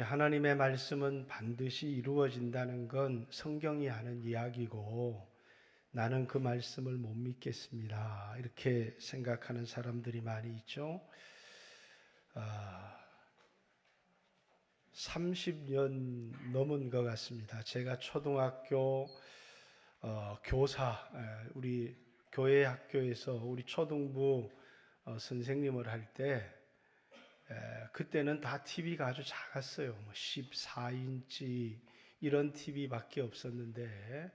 하나님의 말씀은 반드시 이루어진다는 건 성경이 하는 이야기고 나는 그 말씀을 못 믿겠습니다. 이렇게 생각하는 사람들이 많이 있죠. 30년 넘은 것 같습니다. 제가 초등학교 교사, 우리 교회 학교에서 우리 초등부 선생님을 할 때 그때는 다 TV가 아주 작았어요. 14인치 이런 TV밖에 없었는데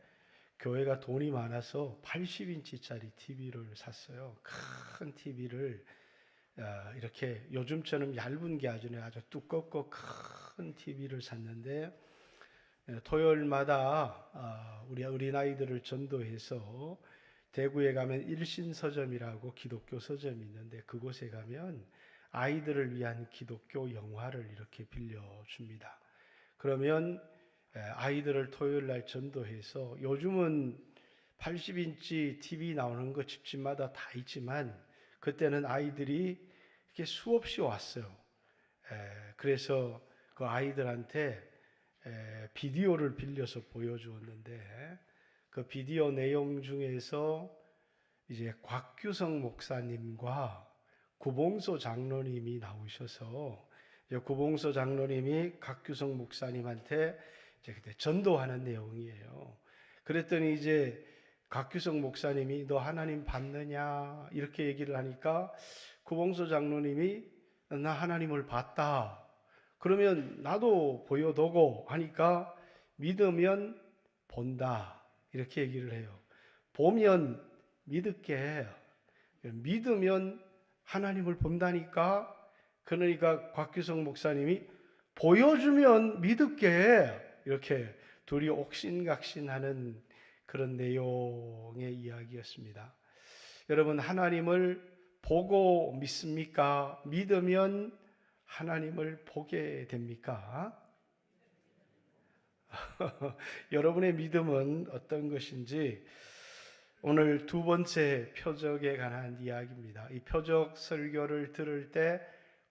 교회가 돈이 많아서 80인치짜리 TV를 샀어요. 큰 TV를 이렇게 요즘처럼 얇은 게 아주 두껍고 큰 TV를 샀는데 토요일마다 우리 어린아이들을 전도해서 대구에 가면 일신서점이라고 기독교 서점이 있는데 그곳에 가면 아이들을 위한 기독교 영화를 이렇게 빌려줍니다. 그러면 아이들을 토요일 날 전도해서 요즘은 80인치 TV 나오는 거 집집마다 다 있지만 그때는 아이들이 이렇게 수없이 왔어요. 그래서 그 아이들한테 비디오를 빌려서 보여주었는데 그 비디오 내용 중에서 이제 곽규성 목사님과 구봉소 장로님이 나오셔서 구봉소 장로님이 곽규성 목사님한테 이제 그때 전도하는 내용이에요. 그랬더니 이제 곽규성 목사님이 너 하나님 봤느냐 이렇게 얘기를 하니까 구봉소 장로님이 나 하나님을 봤다. 그러면 나도 보여도고 하니까 믿으면 본다 이렇게 얘기를 해요. 보면 믿을게. 믿으면 하나님을 본다니까. 그러니까 곽규성 목사님이 보여주면 믿을게. 이렇게 둘이 옥신각신하는 그런 내용의 이야기였습니다. 여러분, 하나님을 보고 믿습니까? 믿으면 하나님을 보게 됩니까? 여러분의 믿음은 어떤 것인지 오늘 두 번째 표적에 관한 이야기입니다. 이 표적 설교를 들을 때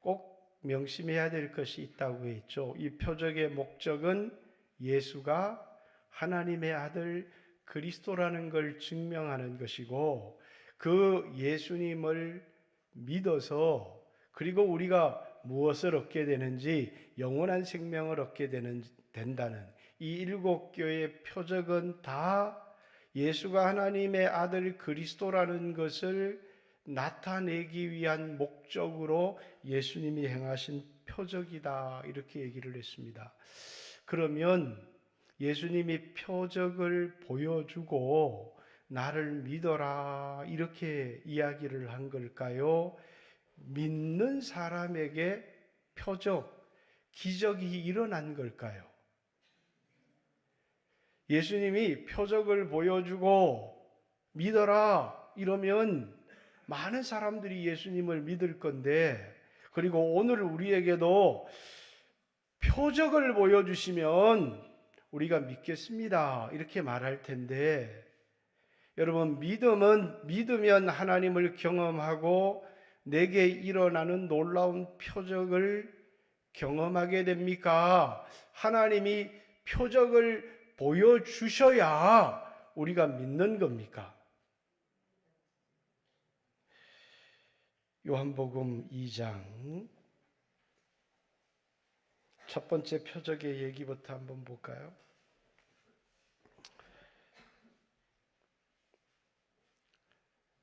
꼭 명심해야 될 것이 있다고 했죠. 이 표적의 목적은 예수가 하나님의 아들 그리스도라는 걸 증명하는 것이고 그 예수님을 믿어서 그리고 우리가 무엇을 얻게 되는지 영원한 생명을 얻게 된다는 이 일곱 교의 표적은 다 예수가 하나님의 아들 그리스도라는 것을 나타내기 위한 목적으로 예수님이 행하신 표적이다 이렇게 얘기를 했습니다. 그러면 예수님이 표적을 보여주고 나를 믿어라 이렇게 이야기를 한 걸까요? 믿는 사람에게 표적, 기적이 일어난 걸까요? 예수님이 표적을 보여주고 믿어라 이러면 많은 사람들이 예수님을 믿을 건데 그리고 오늘 우리에게도 표적을 보여주시면 우리가 믿겠습니다 이렇게 말할 텐데 여러분 믿으면 하나님을 경험하고 내게 일어나는 놀라운 표적을 경험하게 됩니까? 하나님이 표적을 보여주셔야 우리가 믿는 겁니까? 요한복음 2장 첫 번째 표적의 얘기부터 한번 볼까요?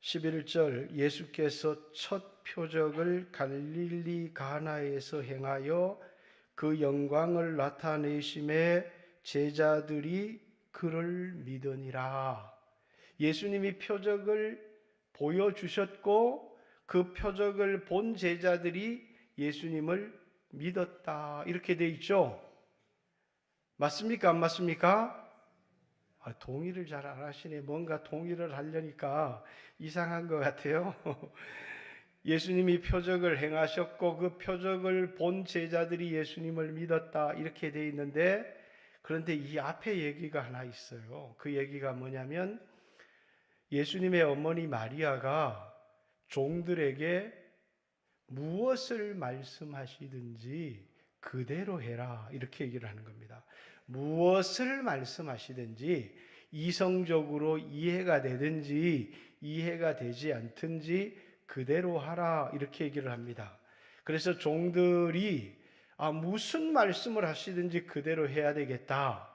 11절 예수께서 첫 표적을 갈릴리 가나에서 행하여 그 영광을 나타내심에 제자들이 그를 믿으니라. 예수님이 표적을 보여주셨고 그 표적을 본 제자들이 예수님을 믿었다. 이렇게 돼 있죠. 맞습니까? 안 맞습니까? 동의를 잘 안 하시네. 뭔가 동의를 하려니까 이상한 것 같아요. 예수님이 표적을 행하셨고 그 표적을 본 제자들이 예수님을 믿었다. 이렇게 돼 있는데 그런데 이 앞에 얘기가 하나 있어요. 그 얘기가 뭐냐면 예수님의 어머니 마리아가 종들에게 무엇을 말씀하시든지 그대로 해라. 이렇게 얘기를 하는 겁니다. 무엇을 말씀하시든지 이성적으로 이해가 되든지 이해가 되지 않든지 그대로 하라. 이렇게 얘기를 합니다. 그래서 종들이 무슨 말씀을 하시든지 그대로 해야 되겠다.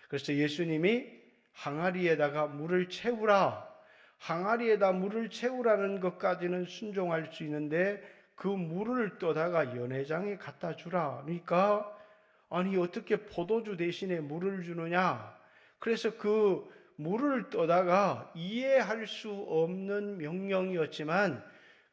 그래서 예수님이 항아리에다가 물을 채우라. 항아리에다 물을 채우라는 것까지는 순종할 수 있는데 그 물을 떠다가 연회장에 갖다 주라. 그러니까 아니 어떻게 포도주 대신에 물을 주느냐? 그래서 그 물을 떠다가 이해할 수 없는 명령이었지만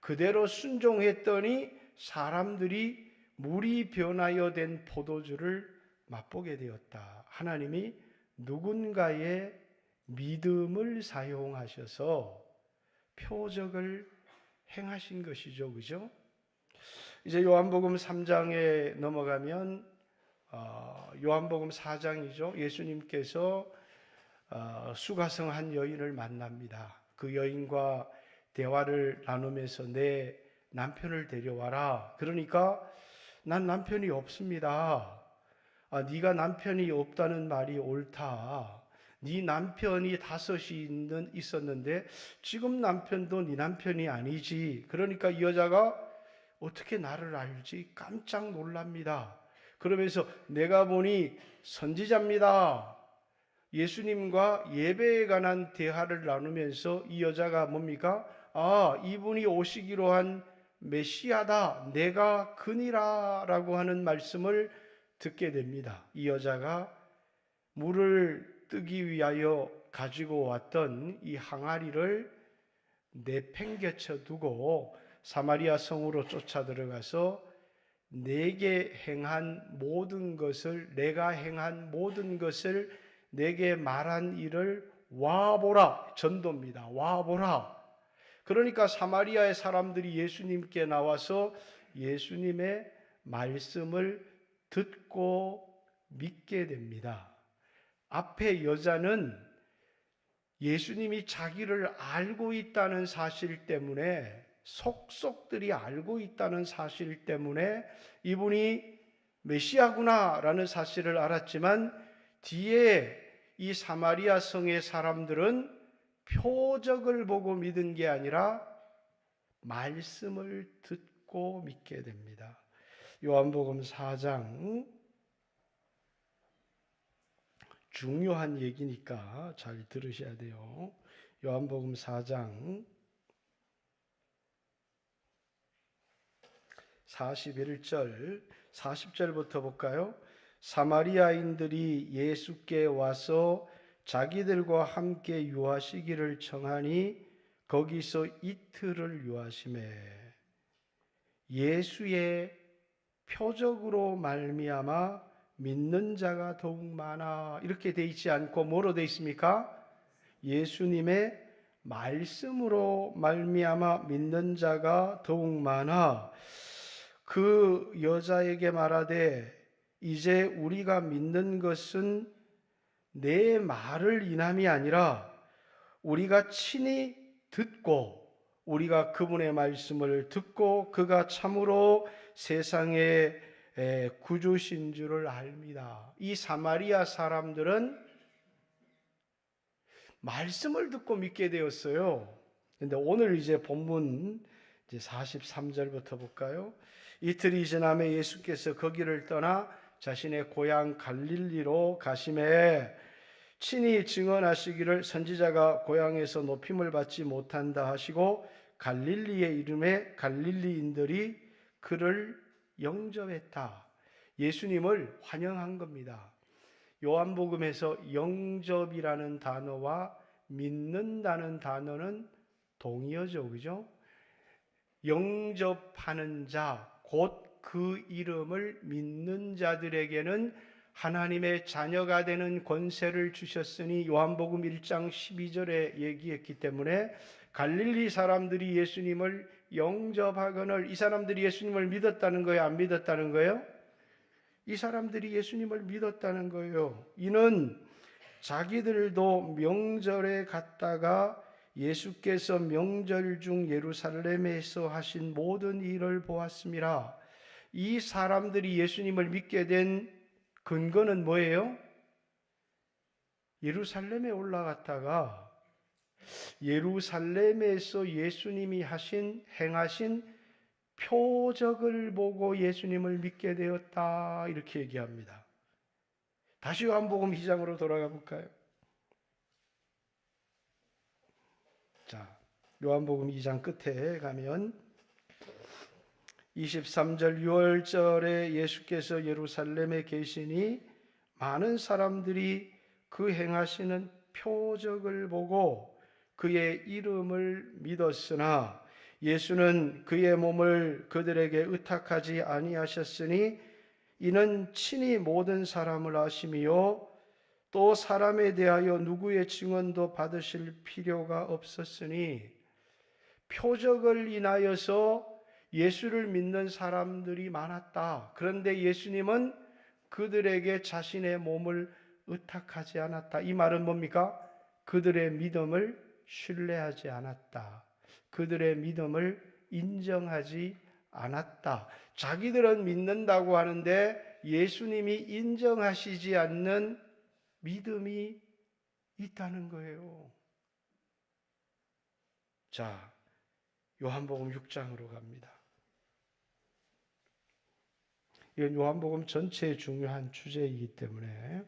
그대로 순종했더니 사람들이 물이 변하여 된 포도주를 맛보게 되었다. 하나님이 누군가의 믿음을 사용하셔서 표적을 행하신 것이죠. 그죠? 이제 요한복음 3장에 넘어가면 요한복음 4장이죠. 예수님께서 수가성 한 여인을 만납니다. 그 여인과 대화를 나누면서 내 남편을 데려와라. 그러니까 난 남편이 없습니다. 네가 남편이 없다는 말이 옳다. 네 남편이 5이 있었는데 지금 남편도 네 남편이 아니지. 그러니까 이 여자가 어떻게 나를 알지? 깜짝 놀랍니다. 그러면서 내가 보니 선지자입니다. 예수님과 예배에 관한 대화를 나누면서 이 여자가 뭡니까? 이분이 오시기로 한 메시아다. 내가 그니라 라고 하는 말씀을 듣게 됩니다. 이 여자가 물을 뜨기 위하여 가지고 왔던 이 항아리를 내팽개쳐 두고 사마리아 성으로 쫓아 들어가서 내게 행한 모든 것을, 내가 행한 모든 것을 내게 말한 이를 와보라. 전도입니다. 와보라. 그러니까 사마리아의 사람들이 예수님께 나와서 예수님의 말씀을 듣고 믿게 됩니다. 앞에 여자는 예수님이 자기를 알고 있다는 사실 때문에, 속속들이 알고 있다는 사실 때문에 이분이 메시아구나라는 사실을 알았지만 뒤에 이 사마리아 성의 사람들은 표적을 보고 믿은 게 아니라 말씀을 듣고 믿게 됩니다. 요한복음 4장 중요한 얘기니까 잘 들으셔야 돼요. 요한복음 4장 41절 40절부터 볼까요? 사마리아인들이 예수께 와서 자기들과 함께 유하시기를 청하니 거기서 이틀을 유하시매 예수의 표적으로 말미암아 믿는 자가 더욱 많아. 이렇게 돼 있지 않고 뭐로 돼 있습니까? 예수님의 말씀으로 말미암아 믿는 자가 더욱 많아. 그 여자에게 말하되 이제 우리가 믿는 것은 내 말을 인함이 아니라 우리가 친히 듣고 우리가 그분의 말씀을 듣고 그가 참으로 세상의 구주신 줄을 압니다. 이 사마리아 사람들은 말씀을 듣고 믿게 되었어요. 그런데 오늘 이제 본문 이제 43절부터 볼까요? 이틀이 지나매 예수께서 거기를 떠나 자신의 고향 갈릴리로 가시매 친히 증언하시기를 선지자가 고향에서 높임을 받지 못한다 하시고 갈릴리의 이름에 갈릴리인들이 그를 영접했다. 예수님을 환영한 겁니다. 요한복음에서 영접이라는 단어와 믿는다는 단어는 동의어죠. 그죠? 영접하는 자, 곧 그 이름을 믿는 자들에게는 하나님의 자녀가 되는 권세를 주셨으니 요한복음 1장 12절에 얘기했기 때문에 갈릴리 사람들이 예수님을 영접하거늘 이 사람들이 예수님을 믿었다는 거예요? 안 믿었다는 거예요? 이 사람들이 예수님을 믿었다는 거예요. 이는 자기들도 명절에 갔다가 예수께서 명절 중 예루살렘에서 하신 모든 일을 보았습니다. 이 사람들이 예수님을 믿게 된 근거는 뭐예요? 예루살렘에 올라갔다가 예루살렘에서 예수님이 행하신 표적을 보고 예수님을 믿게 되었다, 이렇게 얘기합니다. 다시 요한복음 2장으로 돌아가 볼까요? 자, 요한복음 2장 끝에 가면 23절 6월절에 예수께서 예루살렘에 계시니 많은 사람들이 그 행하시는 표적을 보고 그의 이름을 믿었으나 예수는 그의 몸을 그들에게 의탁하지 아니하셨으니 이는 친히 모든 사람을 아심이요 또 사람에 대하여 누구의 증언도 받으실 필요가 없었으니, 표적을 인하여서 예수를 믿는 사람들이 많았다. 그런데 예수님은 그들에게 자신의 몸을 의탁하지 않았다. 이 말은 뭡니까? 그들의 믿음을 신뢰하지 않았다. 그들의 믿음을 인정하지 않았다. 자기들은 믿는다고 하는데 예수님이 인정하시지 않는 믿음이 있다는 거예요. 자, 요한복음 6장으로 갑니다. 이건 요한복음 전체의 중요한 주제이기 때문에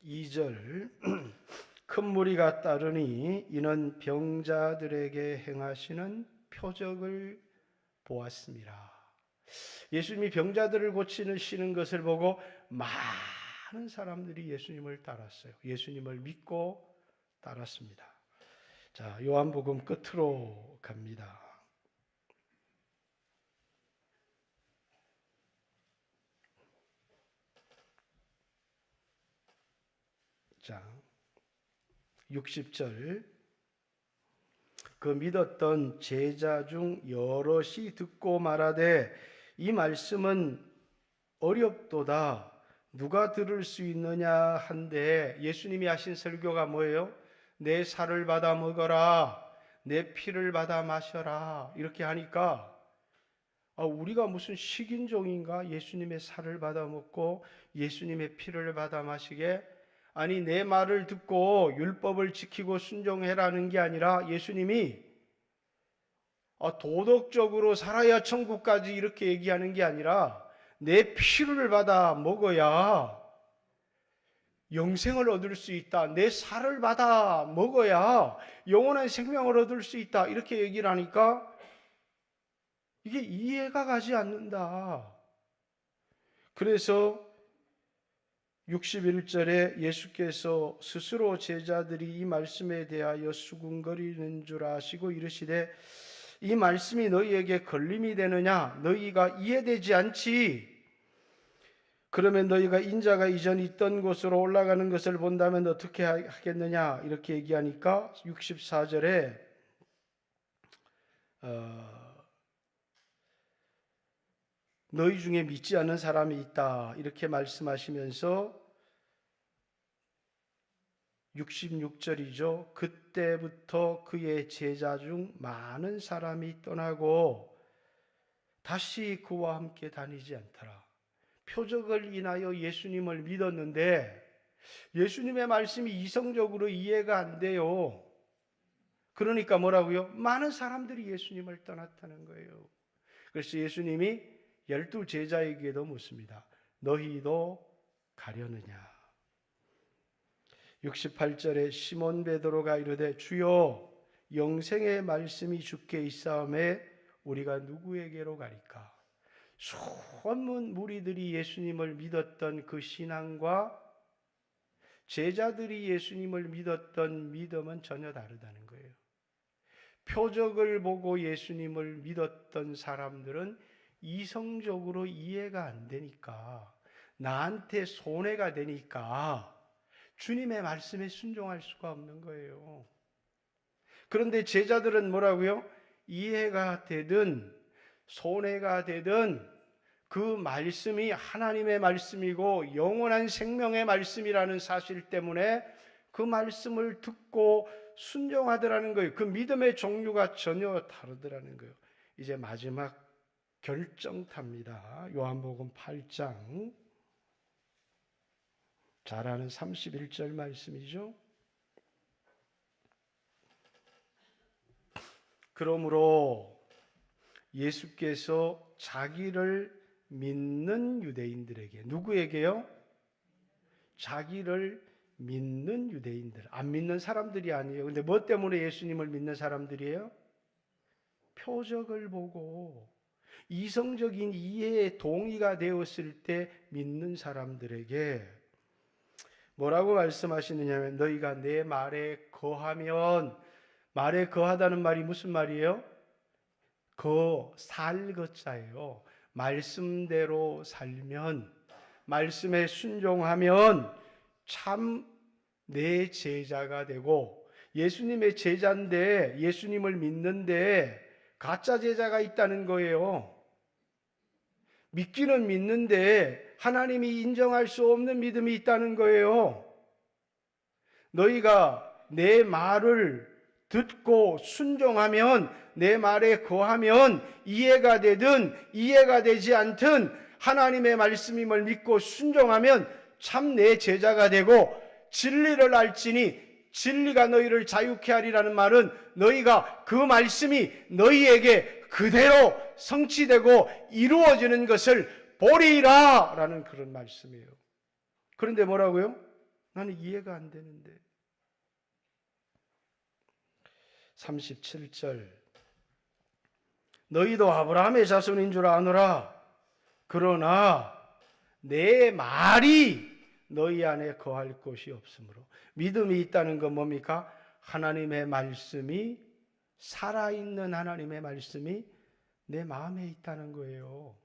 2절 큰 무리가 따르니 이는 병자들에게 행하시는 표적을 보았습니다. 예수님이 병자들을 고치시는 것을 보고 많은 사람들이 예수님을 따랐어요. 예수님을 믿고 따랐습니다. 자, 요한복음 끝으로 갑니다. 자, 60절 그 믿었던 제자 중 여럿이 듣고 말하되 이 말씀은 어렵도다 누가 들을 수 있느냐 한데, 예수님이 하신 설교가 뭐예요? 내 살을 받아 먹어라, 내 피를 받아 마셔라, 이렇게 하니까 우리가 무슨 식인종인가? 예수님의 살을 받아 먹고 예수님의 피를 받아 마시게? 아니, 내 말을 듣고 율법을 지키고 순종해라는 게 아니라 예수님이 도덕적으로 살아야 천국까지 이렇게 얘기하는 게 아니라 내 피를 받아 먹어야 영생을 얻을 수 있다. 내 살을 받아 먹어야 영원한 생명을 얻을 수 있다. 이렇게 얘기를 하니까 이게 이해가 가지 않는다. 그래서 61절에 예수께서 스스로 제자들이 이 말씀에 대하여 수군거리는 줄 아시고 이르시되 이 말씀이 너희에게 걸림이 되느냐? 너희가 이해되지 않지? 그러면 너희가 인자가 이전 있던 곳으로 올라가는 것을 본다면 어떻게 하겠느냐? 이렇게 얘기하니까 64절에 너희 중에 믿지 않는 사람이 있다, 이렇게 말씀하시면서 66절이죠. 그때부터 그의 제자 중 많은 사람이 떠나고 다시 그와 함께 다니지 않더라. 표적을 인하여 예수님을 믿었는데 예수님의 말씀이 이성적으로 이해가 안 돼요. 그러니까 뭐라고요? 많은 사람들이 예수님을 떠났다는 거예요. 그래서 예수님이 12제자에게도 묻습니다. 너희도 가려느냐? 68절에 시몬 베드로가 이르되 주여 영생의 말씀이 주께 있사오매 우리가 누구에게로 가리까? 수많은 무리들이 예수님을 믿었던 그 신앙과 제자들이 예수님을 믿었던 믿음은 전혀 다르다는 거예요. 표적을 보고 예수님을 믿었던 사람들은 이성적으로 이해가 안 되니까, 나한테 손해가 되니까 주님의 말씀에 순종할 수가 없는 거예요. 그런데 제자들은 뭐라고요? 이해가 되든 손해가 되든 그 말씀이 하나님의 말씀이고 영원한 생명의 말씀이라는 사실 때문에 그 말씀을 듣고 순종하더라는 거예요. 그 믿음의 종류가 전혀 다르더라는 거예요. 이제 마지막 결정탑니다. 요한복음 8장 잘 아는 31절 말씀이죠. 그러므로 예수께서 자기를 믿는 유대인들에게, 누구에게요? 자기를 믿는 유대인들, 안 믿는 사람들이 아니에요. 근데 뭐 때문에 예수님을 믿는 사람들이에요? 표적을 보고 이성적인 이해에 동의가 되었을 때 믿는 사람들에게 뭐라고 말씀하시느냐면, 너희가 내 말에 거하면, 말에 거하다는 말이 무슨 말이에요? 살 것자예요. 말씀대로 살면, 말씀에 순종하면 참 내 제자가 되고, 예수님의 제자인데, 예수님을 믿는데 가짜 제자가 있다는 거예요. 믿기는 믿는데 하나님이 인정할 수 없는 믿음이 있다는 거예요. 너희가 내 말을 듣고 순종하면, 내 말에 거하면 이해가 되든 이해가 되지 않든 하나님의 말씀임을 믿고 순종하면 참 내 제자가 되고, 진리를 알지니 진리가 너희를 자유케 하리라는 말은 너희가 그 말씀이 너희에게 그대로 성취되고 이루어지는 것을 보리라 라는 그런 말씀이에요. 그런데 뭐라고요? 나는 이해가 안 되는데. 37절, 너희도 아브라함의 자손인 줄 아노라. 그러나 내 말이 너희 안에 거할 곳이 없으므로. 믿음이 있다는 건 뭡니까? 하나님의 말씀이, 살아있는 하나님의 말씀이 내 마음에 있다는 거예요.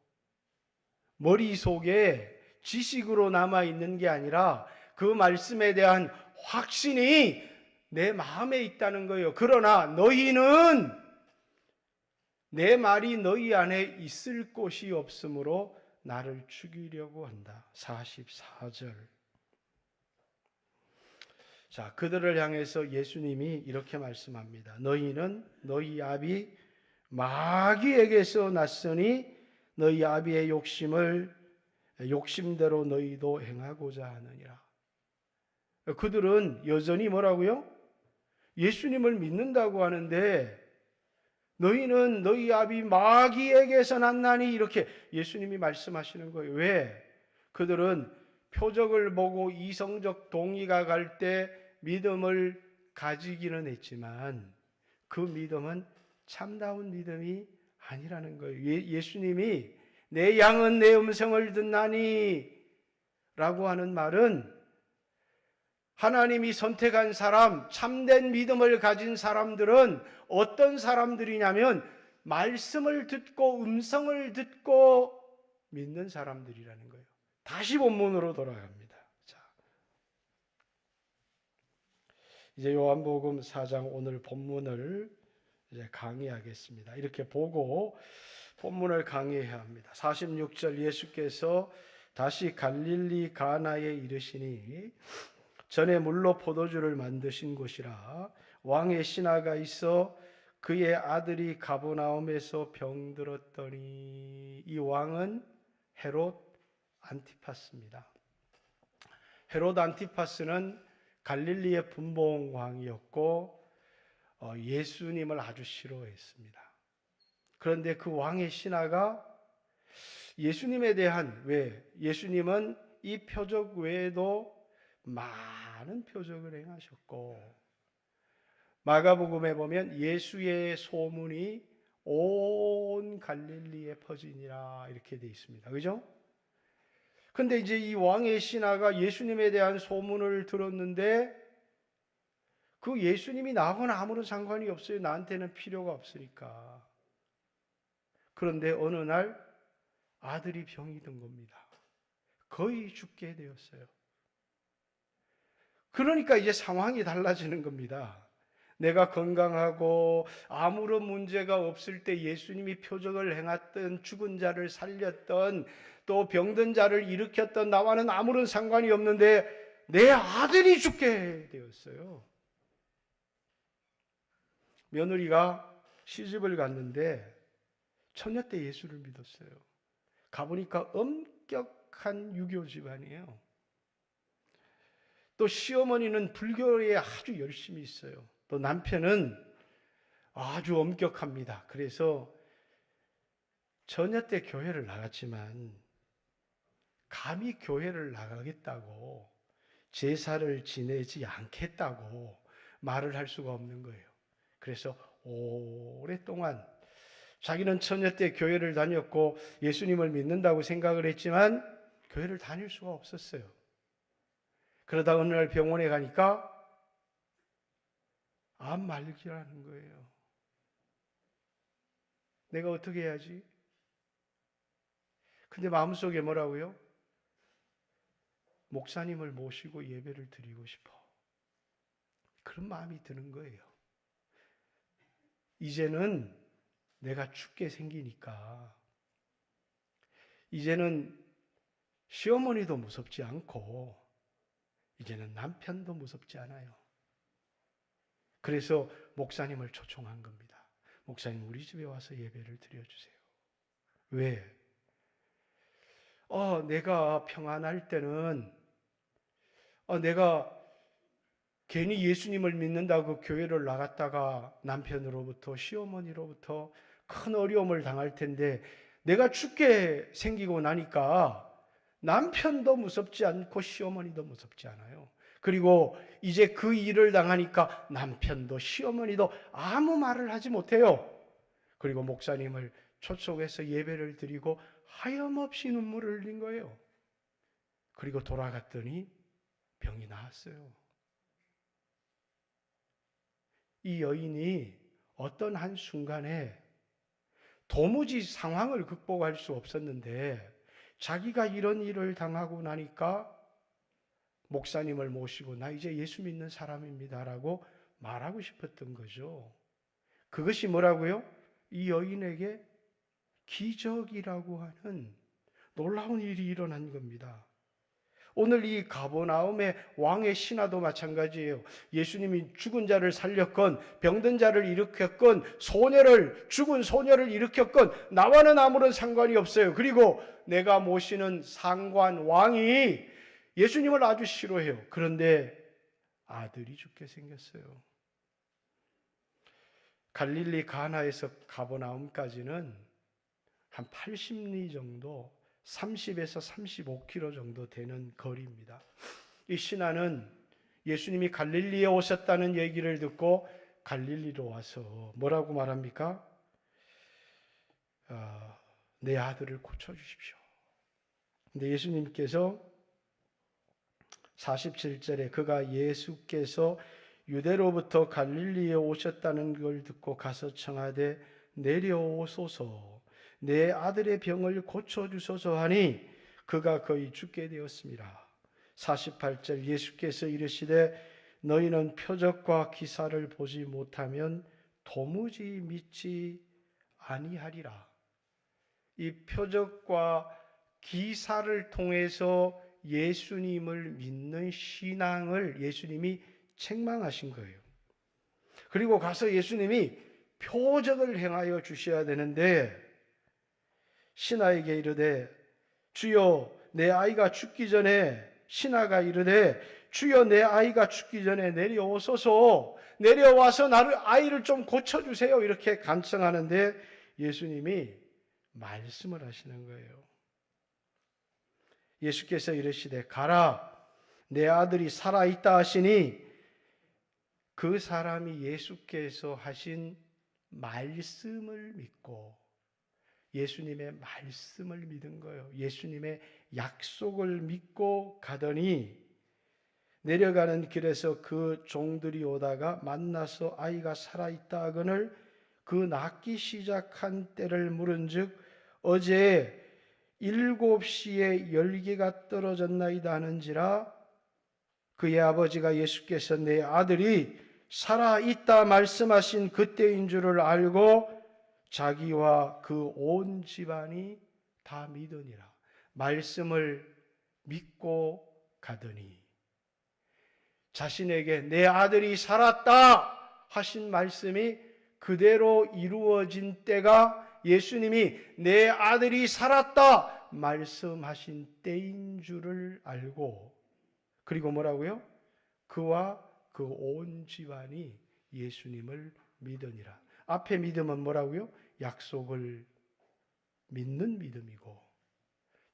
머릿속에 지식으로 남아있는 게 아니라 그 말씀에 대한 확신이 내 마음에 있다는 거예요. 그러나 너희는 내 말이 너희 안에 있을 곳이 없으므로 나를 죽이려고 한다. 44절. 자, 그들을 향해서 예수님이 이렇게 말씀합니다. 너희는 너희 아비 마귀에게서 났으니 너희 아비의 욕심대로 너희도 행하고자 하느니라. 그들은 여전히 뭐라고요? 예수님을 믿는다고 하는데, 너희는 너희 아비 마귀에게서 났나니, 이렇게 예수님이 말씀하시는 거예요. 왜? 그들은 표적을 보고 이성적 동의가 갈 때 믿음을 가지기는 했지만 그 믿음은 참다운 믿음이 아니라는 거예요. 예수님이 내 양은 내 음성을 듣나니 라고 하는 말은, 하나님이 선택한 사람, 참된 믿음을 가진 사람들은 어떤 사람들이냐면 말씀을 듣고 음성을 듣고 믿는 사람들이라는 거예요. 다시 본문으로 돌아갑니다. 자, 이제 요한복음 4장 오늘 본문을 이제 강의하겠습니다. 이렇게 보고 본문을 강의해야 합니다. 46절, 예수께서 다시 갈릴리 가나에 이르시니 전에 물로 포도주를 만드신 곳이라 왕의 신하가 있어 그의 아들이 가버나움에서 병들었더니. 이 왕은 헤롯 안티파스입니다. 헤롯 안티파스는 갈릴리의 분봉 왕이었고 예수님을 아주 싫어했습니다. 그런데 그 왕의 신하가 예수님에 대한, 왜? 예수님은 이 표적 외에도 많은 표적을 행하셨고, 마가복음에 보면 예수의 소문이 온 갈릴리에 퍼지니라 이렇게 되어 있습니다. 그죠? 근데 이제 이 왕의 신하가 예수님에 대한 소문을 들었는데, 그 예수님이 나하고는 아무런 상관이 없어요. 나한테는 필요가 없으니까. 그런데 어느 날 아들이 병이 든 겁니다. 거의 죽게 되었어요. 그러니까 이제 상황이 달라지는 겁니다. 내가 건강하고 아무런 문제가 없을 때 예수님이 표적을 행했던, 죽은 자를 살렸던, 또 병든 자를 일으켰던 나와는 아무런 상관이 없는데 내 아들이 죽게 되었어요. 며느리가 시집을 갔는데 처녀 때 예수를 믿었어요. 가보니까 엄격한 유교 집안이에요. 또 시어머니는 불교에 아주 열심히 있어요. 또 남편은 아주 엄격합니다. 그래서 처녀 때 교회를 나갔지만 감히 교회를 나가겠다고 제사를 지내지 않겠다고 말을 할 수가 없는 거예요. 그래서 오랫동안 자기는 처녀 때 교회를 다녔고 예수님을 믿는다고 생각을 했지만 교회를 다닐 수가 없었어요. 그러다 어느 날 병원에 가니까 암 말기라는 거예요. 내가 어떻게 해야지? 근데 마음속에 뭐라고요? 목사님을 모시고 예배를 드리고 싶어. 그런 마음이 드는 거예요. 이제는 내가 죽게 생기니까 이제는 시어머니도 무섭지 않고 이제는 남편도 무섭지 않아요. 그래서 목사님을 초청한 겁니다. 목사님, 우리 집에 와서 예배를 드려주세요. 왜? 내가 평안할 때는 내가 괜히 예수님을 믿는다고 교회를 나갔다가 남편으로부터 시어머니로부터 큰 어려움을 당할 텐데 내가 죽게 생기고 나니까 남편도 무섭지 않고 시어머니도 무섭지 않아요. 그리고 이제 그 일을 당하니까 남편도 시어머니도 아무 말을 하지 못해요. 그리고 목사님을 초청해서 예배를 드리고 하염없이 눈물을 흘린 거예요. 그리고 돌아갔더니 병이 나았어요. 이 여인이 어떤 한순간에 도무지 상황을 극복할 수 없었는데 자기가 이런 일을 당하고 나니까 목사님을 모시고 나 이제 예수 믿는 사람입니다라고 말하고 싶었던 거죠. 그것이 뭐라고요? 이 여인에게 기적이라고 하는 놀라운 일이 일어난 겁니다. 오늘 이 가버나움의 왕의 신하도 마찬가지예요. 예수님이 죽은 자를 살렸건 병든 자를 일으켰건 죽은 소녀를 일으켰건 나와는 아무런 상관이 없어요. 그리고 내가 모시는 상관 왕이 예수님을 아주 싫어해요. 그런데 아들이 죽게 생겼어요. 갈릴리 가나에서 가버나움까지는 한 80리 정도 30에서 35km 정도 되는 거리입니다. 이 신하는 예수님이 갈릴리에 오셨다는 얘기를 듣고 갈릴리로 와서 뭐라고 말합니까? 내 아들을 고쳐주십시오. 근데 예수님께서 47절에 그가 예수께서 유대로부터 갈릴리에 오셨다는 걸 듣고 가서 청하되 내려오소서 내 아들의 병을 고쳐주소서 하니 그가 거의 죽게 되었습니다. 48절 예수께서 이르시되 너희는 표적과 기사를 보지 못하면 도무지 믿지 아니하리라. 이 표적과 기사를 통해서 예수님을 믿는 신앙을 예수님이 책망하신 거예요. 그리고 가서 예수님이 표적을 행하여 주셔야 되는데 신하에게 이르되 주여 내 아이가 죽기 전에 신하가 이르되 주여 내 아이가 죽기 전에 내려오소서 내려와서 나를 아이를 좀 고쳐주세요 이렇게 간청하는데 예수님이 말씀을 하시는 거예요. 예수께서 이르시되 가라 내 아들이 살아있다 하시니 그 사람이 예수께서 하신 말씀을 믿고 예수님의 말씀을 믿은 거예요. 예수님의 약속을 믿고 가더니 내려가는 길에서 그 종들이 오다가 만나서 아이가 살아있다 하거늘 그 낳기 시작한 때를 물은즉 어제 7시에 열기가 떨어졌나이다 하는지라 그의 아버지가 예수께서 내 아들이 살아있다 말씀하신 그때인 줄을 알고 자기와 그 온 집안이 다 믿으니라. 말씀을 믿고 가더니 자신에게 내 아들이 살았다 하신 말씀이 그대로 이루어진 때가 예수님이 내 아들이 살았다 말씀하신 때인 줄을 알고, 그리고 뭐라고요? 그와 그 온 집안이 예수님을 믿으니라. 앞에 믿음은 뭐라고요? 약속을 믿는 믿음이고,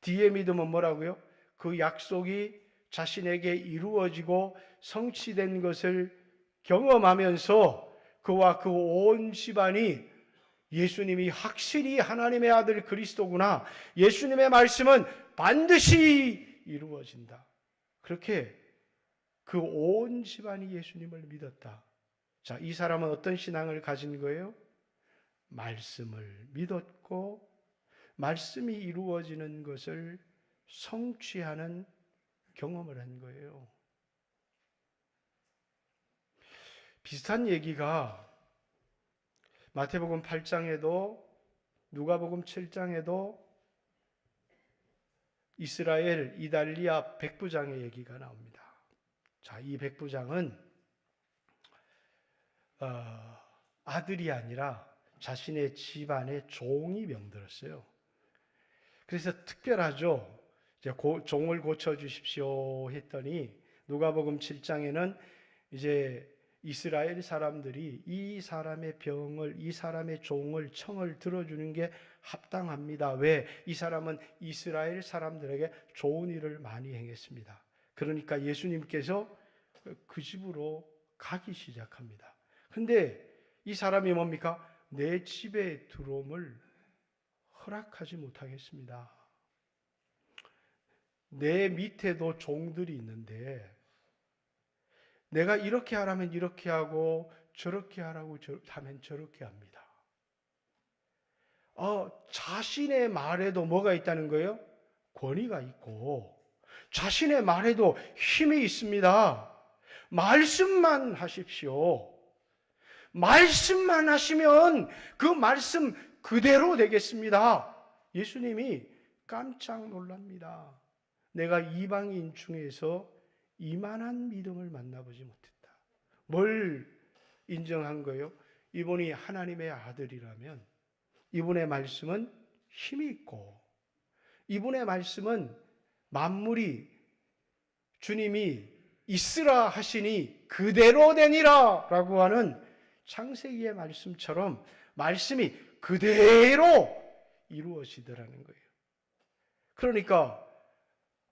뒤에 믿음은 뭐라고요? 그 약속이 자신에게 이루어지고 성취된 것을 경험하면서 그와 그 온 집안이 예수님이 확실히 하나님의 아들 그리스도구나, 예수님의 말씀은 반드시 이루어진다, 그렇게 그 온 집안이 예수님을 믿었다. 자, 이 사람은 어떤 신앙을 가진 거예요? 말씀을 믿었고 말씀이 이루어지는 것을 성취하는 경험을 한 거예요. 비슷한 얘기가 마태복음 8장에도 누가복음 7장에도 이스라엘 이달리아 백부장의 얘기가 나옵니다. 자, 이 백부장은 아들이 아니라 자신의 집안의 종이 병들었어요. 그래서 특별하죠. 이제 종을 고쳐주십시오 했더니 누가복음 7장에는 이제 이스라엘 사람들이 이 사람의 병을, 이 사람의 종을, 청을 들어주는 게 합당합니다. 왜? 이 사람은 이스라엘 사람들에게 좋은 일을 많이 행했습니다. 그러니까 예수님께서 그 집으로 가기 시작합니다. 근데 이 사람이 뭡니까? 내 집에 들어옴을 허락하지 못하겠습니다. 내 밑에도 종들이 있는데 내가 이렇게 하라면 이렇게 하고 저렇게 하라고 하면 저렇게 합니다. 자신의 말에도 뭐가 있다는 거예요? 권위가 있고 자신의 말에도 힘이 있습니다. 말씀만 하십시오. 말씀만 하시면 그 말씀 그대로 되겠습니다. 예수님이 깜짝 놀랍니다. 내가 이방인 중에서 이만한 믿음을 만나보지 못했다. 뭘 인정한 거예요? 이분이 하나님의 아들이라면 이분의 말씀은 힘이 있고 이분의 말씀은 만물이 주님이 있으라 하시니 그대로 되니라 라고 하는 창세기의 말씀처럼 말씀이 그대로 이루어지더라는 거예요. 그러니까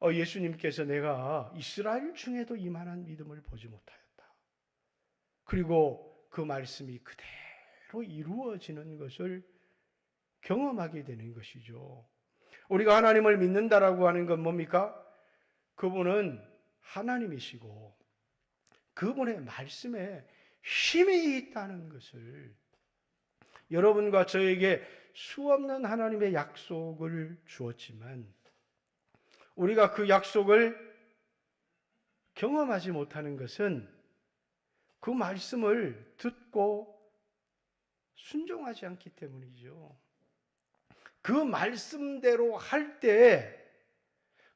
예수님께서 내가 이스라엘 중에도 이만한 믿음을 보지 못하였다. 그리고 그 말씀이 그대로 이루어지는 것을 경험하게 되는 것이죠. 우리가 하나님을 믿는다라고 하는 건 뭡니까? 그분은 하나님이시고 그분의 말씀에 힘이 있다는 것을, 여러분과 저에게 수없는 하나님의 약속을 주었지만 우리가 그 약속을 경험하지 못하는 것은 그 말씀을 듣고 순종하지 않기 때문이죠. 그 말씀대로 할 때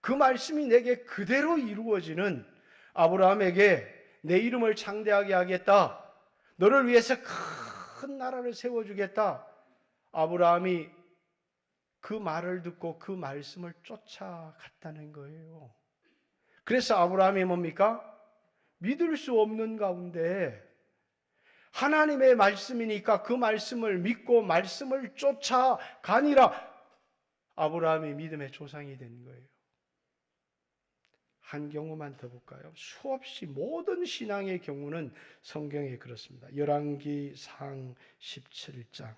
그 말씀이 내게 그대로 이루어지는, 아브라함에게 내 이름을 창대하게 하겠다, 너를 위해서 큰 나라를 세워주겠다, 아브라함이 그 말을 듣고 그 말씀을 쫓아갔다는 거예요. 그래서 아브라함이 뭡니까? 믿을 수 없는 가운데 하나님의 말씀이니까 그 말씀을 믿고 말씀을 쫓아가니라 아브라함이 믿음의 조상이 된 거예요. 한 경우만 더 볼까요? 수없이 모든 신앙의 경우는 성경에 그렇습니다. 열왕기상 17장.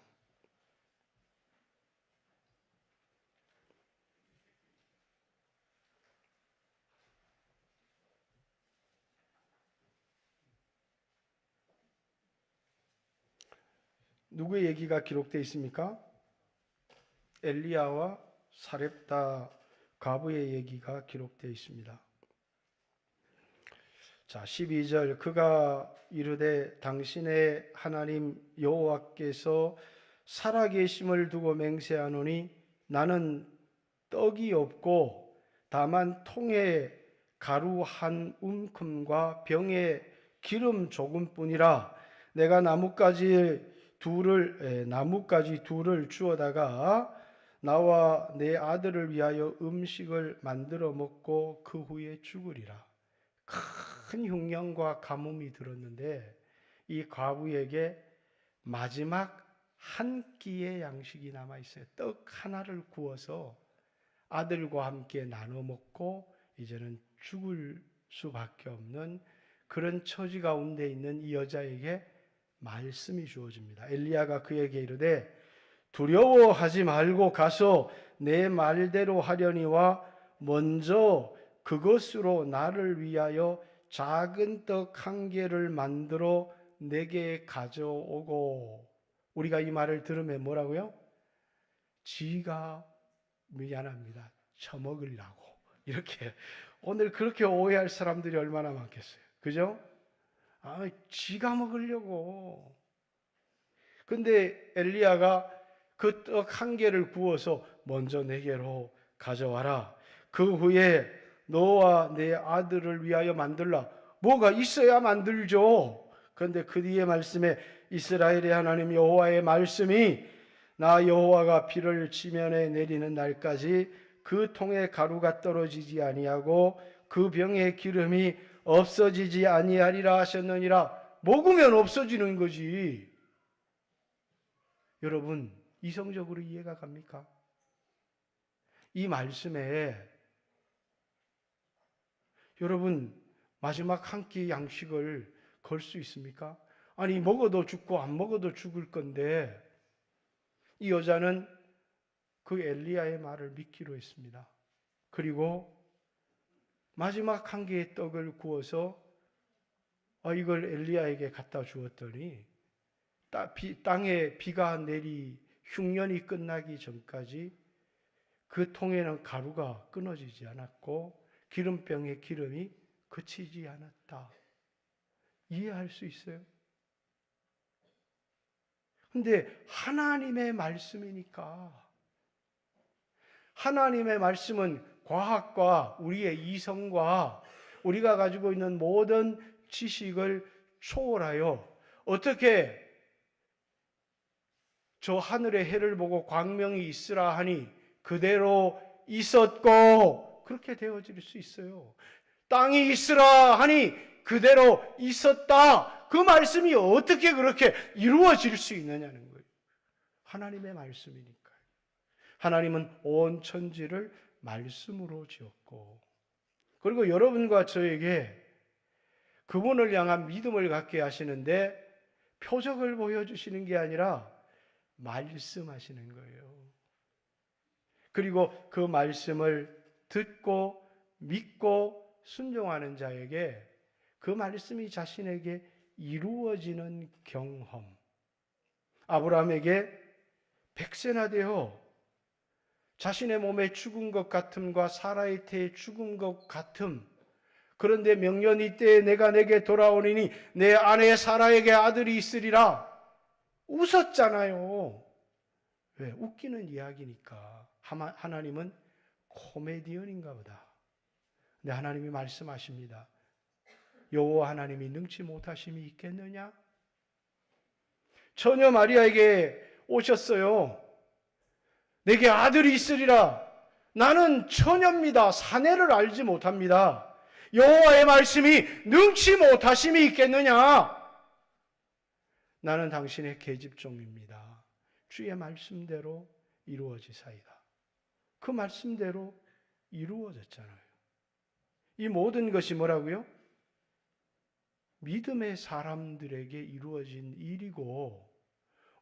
누구의 얘기가 기록되어 있습니까? 엘리야와 사렙다 과부의 얘기가 기록되어 있습니다. 자, 12절, 그가 이르되 당신의 하나님 여호와께서 살아계심을 두고 맹세하노니 나는 떡이 없고 다만 통에 가루 한 움큼과 병에 기름 조금뿐이라 내가 나뭇가지 나뭇가지 둘을 주워다가 나와 내 아들을 위하여 음식을 만들어 먹고 그 후에 죽으리라. 큰 흉년과 가뭄이 들었는데 이 과부에게 마지막 한 끼의 양식이 남아 있어요. 떡 하나를 구워서 아들과 함께 나눠 먹고 이제는 죽을 수밖에 없는 그런 처지 가운데 있는 이 여자에게 말씀이 주어집니다. 엘리야가 그에게 이르되 두려워하지 말고 가서 내 말대로 하려니와 먼저 그것으로 나를 위하여 작은 떡 한 개를 만들어 내게 가져오고. 우리가 이 말을 들으면 뭐라고요? 지가 미안합니다. 처먹으려고. 이렇게 오늘 그렇게 오해할 사람들이 얼마나 많겠어요. 그죠? 지가 먹으려고. 근데 엘리야가 그 떡 한 개를 구워서 먼저 내게로 가져와라. 그 후에 너와 내 아들을 위하여 만들라. 뭐가 있어야 만들죠. 그런데 그 뒤에 말씀에 이스라엘의 하나님 여호와의 말씀이 나 여호와가 비를 지면에 내리는 날까지 그 통에 가루가 떨어지지 아니하고 그 병에 기름이 없어지지 아니하리라 하셨느니라. 먹으면 없어지는 거지. 여러분, 이성적으로 이해가 갑니까? 이 말씀에 여러분 마지막 한 끼 양식을 걸 수 있습니까? 아니 먹어도 죽고 안 먹어도 죽을 건데 이 여자는 그 엘리야의 말을 믿기로 했습니다. 그리고 마지막 한 개의 떡을 구워서 이걸 엘리야에게 갖다 주었더니 땅에 비가 내리 흉년이 끝나기 전까지 그 통에는 가루가 끊어지지 않았고 기름병의 기름이 그치지 않았다. 이해할 수 있어요? 근데 하나님의 말씀이니까, 하나님의 말씀은 과학과 우리의 이성과 우리가 가지고 있는 모든 지식을 초월하여 어떻게 저 하늘의 해를 보고 광명이 있으라 하니 그대로 있었고 그렇게 되어질 수 있어요. 땅이 있으라 하니 그대로 있었다. 그 말씀이 어떻게 그렇게 이루어질 수 있느냐는 거예요. 하나님의 말씀이니까요. 하나님은 온 천지를 말씀으로 지었고, 그리고 여러분과 저에게 그분을 향한 믿음을 갖게 하시는데 표적을 보여주시는 게 아니라 말씀하시는 거예요. 그리고 그 말씀을 듣고 믿고 순종하는 자에게 그 말씀이 자신에게 이루어지는 경험. 아브라함에게 100세나 되어 자신의 몸에 죽은 것 같음과 사라의 태에 죽은 것 같음. 그런데 명년이 때에 내가 내게 돌아오리니 내 아내 사라에게 아들이 있으리라. 웃었잖아요. 왜? 웃기는 이야기니까. 하나님은 코미디언인가 보다. 근데 하나님이 말씀하십니다. 여호와 하나님이 능치 못하심이 있겠느냐? 처녀 마리아에게 오셨어요. 내게 아들이 있으리라. 나는 처녀입니다. 사내를 알지 못합니다. 여호와의 말씀이 능치 못하심이 있겠느냐? 나는 당신의 계집종입니다. 주의 말씀대로 이루어지사이다. 그 말씀대로 이루어졌잖아요. 이 모든 것이 뭐라고요? 믿음의 사람들에게 이루어진 일이고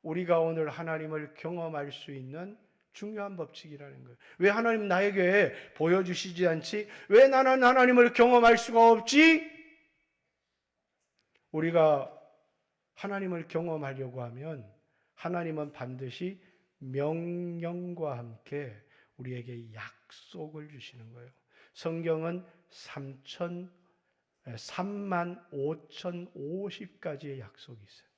우리가 오늘 하나님을 경험할 수 있는 중요한 법칙이라는 거예요. 왜 하나님 나에게 보여주시지 않지? 왜 나는 하나님을 경험할 수가 없지? 우리가 하나님을 경험하려고 하면 하나님은 반드시 명령과 함께 우리에게 약속을 주시는 거예요. 성경은 35,050가지의 약속이 있어요.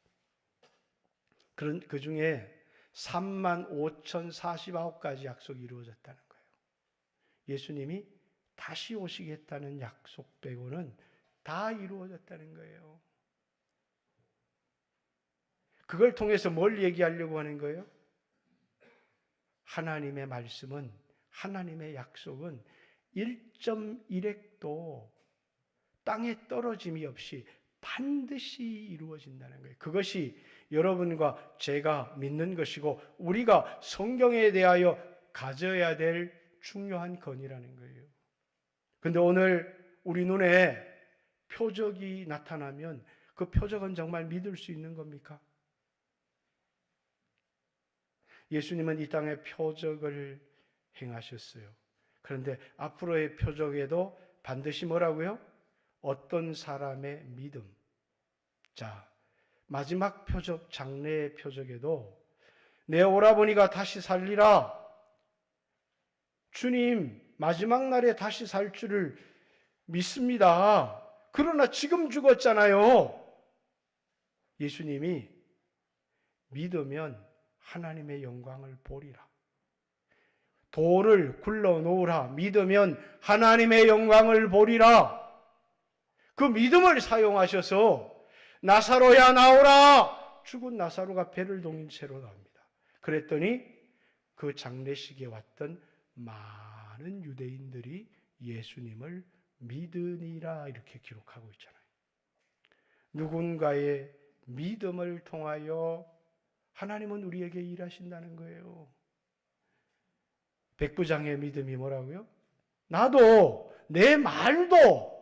그 중에 35,049가지 약속이 이루어졌다는 거예요. 예수님이 다시 오시겠다는 약속 빼고는 다 이루어졌다는 거예요. 그걸 통해서 뭘 얘기하려고 하는 거예요? 하나님의 말씀은, 하나님의 약속은 1.1핵도 땅에 떨어짐이 없이 반드시 이루어진다는 거예요. 그것이 여러분과 제가 믿는 것이고 우리가 성경에 대하여 가져야 될 중요한 건이라는 거예요. 근데 오늘 우리 눈에 표적이 나타나면 그 표적은 정말 믿을 수 있는 겁니까? 예수님은 이 땅에 표적을 행하셨어요. 그런데 앞으로의 표적에도 반드시 뭐라고요? 어떤 사람의 믿음. 자, 마지막 표적, 장래의 표적에도 내 오라버니가 다시 살리라. 주님, 마지막 날에 다시 살 줄을 믿습니다. 그러나 지금 죽었잖아요. 예수님이 믿으면 하나님의 영광을 보리라. 돌을 굴러 놓으라. 믿으면 하나님의 영광을 보리라. 그 믿음을 사용하셔서 나사로야 나오라. 죽은 나사로가 배를 동인 채로 나옵니다. 그랬더니 그 장례식에 왔던 많은 유대인들이 예수님을 믿으니라 이렇게 기록하고 있잖아요. 누군가의 믿음을 통하여 하나님은 우리에게 일하신다는 거예요. 백부장의 믿음이 뭐라고요? 나도 내 말도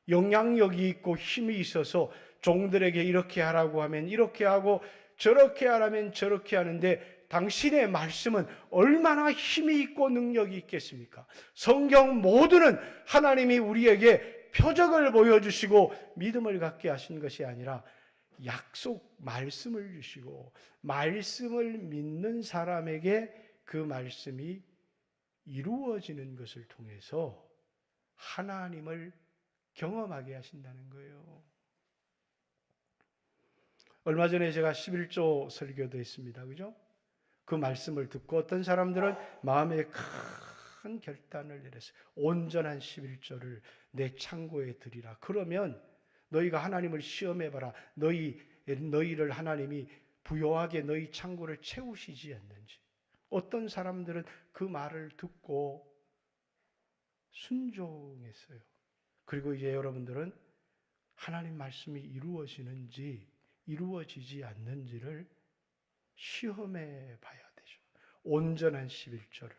영향력이 있고 힘이 있어서 종들에게 이렇게 하라고 하면 이렇게 하고 저렇게 하라면 저렇게 하는데 당신의 말씀은 얼마나 힘이 있고 능력이 있겠습니까? 성경 모두는 하나님이 우리에게 표적을 보여주시고 믿음을 갖게 하신 것이 아니라 약속 말씀을 주시고 말씀을 믿는 사람에게 그 말씀이 이루어지는 것을 통해서 하나님을 경험하게 하신다는 거예요. 얼마 전에 제가 11조 설교도 했습니다. 그죠? 그 말씀을 듣고 어떤 사람들은 마음에 큰 결단을 내렸어요. 온전한 11조를 내 창고에 드리라. 그러면 너희가 하나님을 시험해봐라. 너희를 하나님이 부요하게 너희 창고를 채우시지 않는지. 어떤 사람들은 그 말을 듣고 순종했어요. 그리고 이제 여러분들은 하나님 말씀이 이루어지는지 이루어지지 않는지를 시험해 봐야 되죠. 온전한 11조를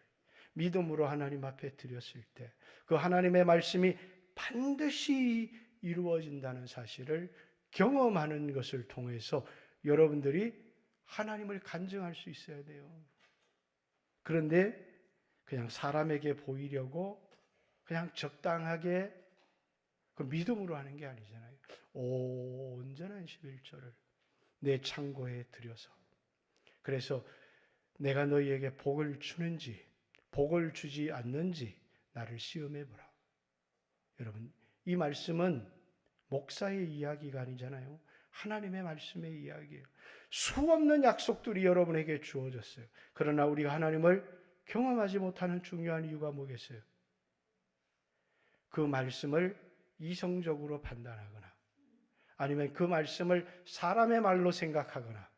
믿음으로 하나님 앞에 드렸을 때 그 하나님의 말씀이 반드시 이루어진다는 사실을 경험하는 것을 통해서 여러분들이 하나님을 간증할 수 있어야 돼요. 그런데 그냥 사람에게 보이려고 그냥 적당하게 그 믿음으로 하는 게 아니잖아요. 온전한 11조를 내 창고에 들여서 그래서 내가 너희에게 복을 주는지 복을 주지 않는지 나를 시험해 보라. 여러분, 이 말씀은 목사의 이야기가 아니잖아요. 하나님의 말씀의 이야기예요. 수없는 약속들이 여러분에게 주어졌어요. 그러나 우리가 하나님을 경험하지 못하는 중요한 이유가 뭐겠어요? 그 말씀을 이성적으로 판단하거나 아니면 그 말씀을 사람의 말로 생각하거나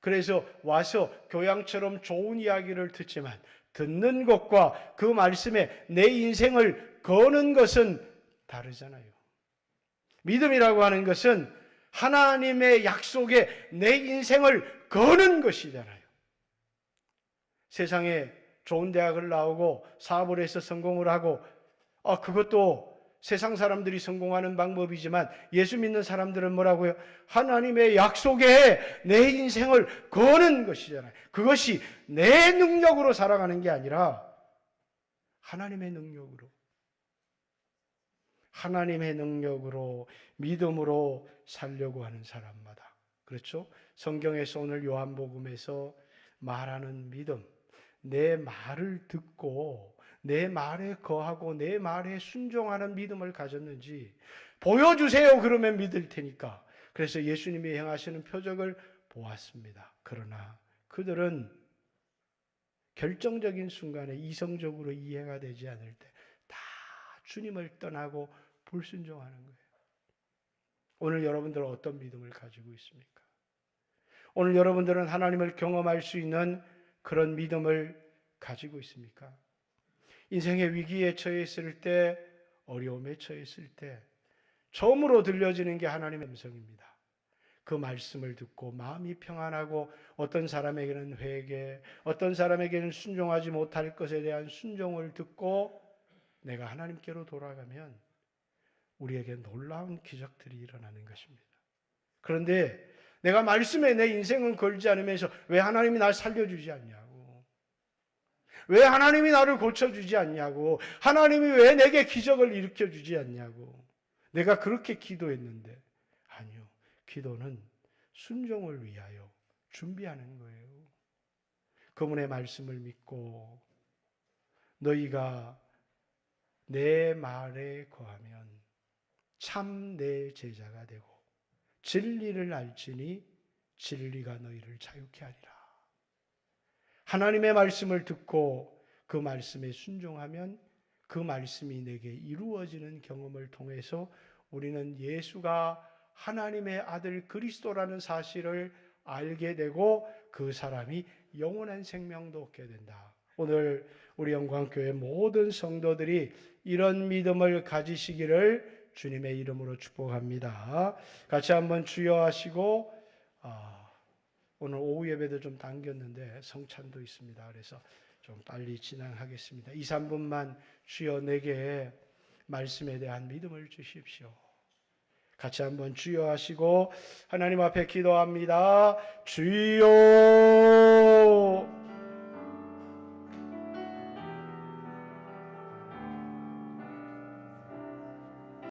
그래서 와서 교양처럼 좋은 이야기를 듣지만 듣는 것과 그 말씀에 내 인생을 거는 것은 다르잖아요. 믿음이라고 하는 것은 하나님의 약속에 내 인생을 거는 것이잖아요. 세상에 좋은 대학을 나오고 사업을 해서 성공을 하고 그것도 세상 사람들이 성공하는 방법이지만 예수 믿는 사람들은 뭐라고요? 하나님의 약속에 내 인생을 거는 것이잖아요. 그것이 내 능력으로 살아가는 게 아니라 하나님의 능력으로 믿음으로 살려고 하는 사람마다 그렇죠? 성경에서 오늘 요한복음에서 말하는 믿음 내 말을 듣고 내 말에 거하고 내 말에 순종하는 믿음을 가졌는지 보여주세요. 그러면 믿을 테니까. 그래서 예수님이 행하시는 표적을 보았습니다. 그러나 그들은 결정적인 순간에 이성적으로 이해가 되지 않을 때 다 주님을 떠나고 불순종하는 거예요. 오늘 여러분들은 어떤 믿음을 가지고 있습니까? 오늘 여러분들은 하나님을 경험할 수 있는 그런 믿음을 가지고 있습니까? 인생의 위기에 처했을 때, 어려움에 처했을 때 처음으로 들려지는 게 하나님의 음성입니다. 그 말씀을 듣고 마음이 평안하고 어떤 사람에게는 회개, 어떤 사람에게는 순종하지 못할 것에 대한 순종을 듣고 내가 하나님께로 돌아가면 우리에게 놀라운 기적들이 일어나는 것입니다. 그런데 내가 말씀에 내 인생은 걸지 않으면서 왜 하나님이 날 살려주지 않냐고, 왜 하나님이 나를 고쳐주지 않냐고, 하나님이 왜 내게 기적을 일으켜주지 않냐고, 내가 그렇게 기도했는데, 아니요, 기도는 순종을 위하여 준비하는 거예요. 그분의 말씀을 믿고 너희가 내 말에 거하면 참 내 제자가 되고 진리를 알지니 진리가 너희를 자유케 하리라. 하나님의 말씀을 듣고 그 말씀에 순종하면 그 말씀이 내게 이루어지는 경험을 통해서 우리는 예수가 하나님의 아들 그리스도라는 사실을 알게 되고 그 사람이 영원한 생명도 얻게 된다. 오늘 우리 영광교회 모든 성도들이 이런 믿음을 가지시기를 주님의 이름으로 축복합니다. 같이 한번 주여 하시고, 오늘 오후 예배도 좀 당겼는데 성찬도 있습니다. 그래서 좀 빨리 진행하겠습니다. 2, 3분만 주여 내게 말씀에 대한 믿음을 주십시오. 같이 한번 주여 하시고 하나님 앞에 기도합니다. 주여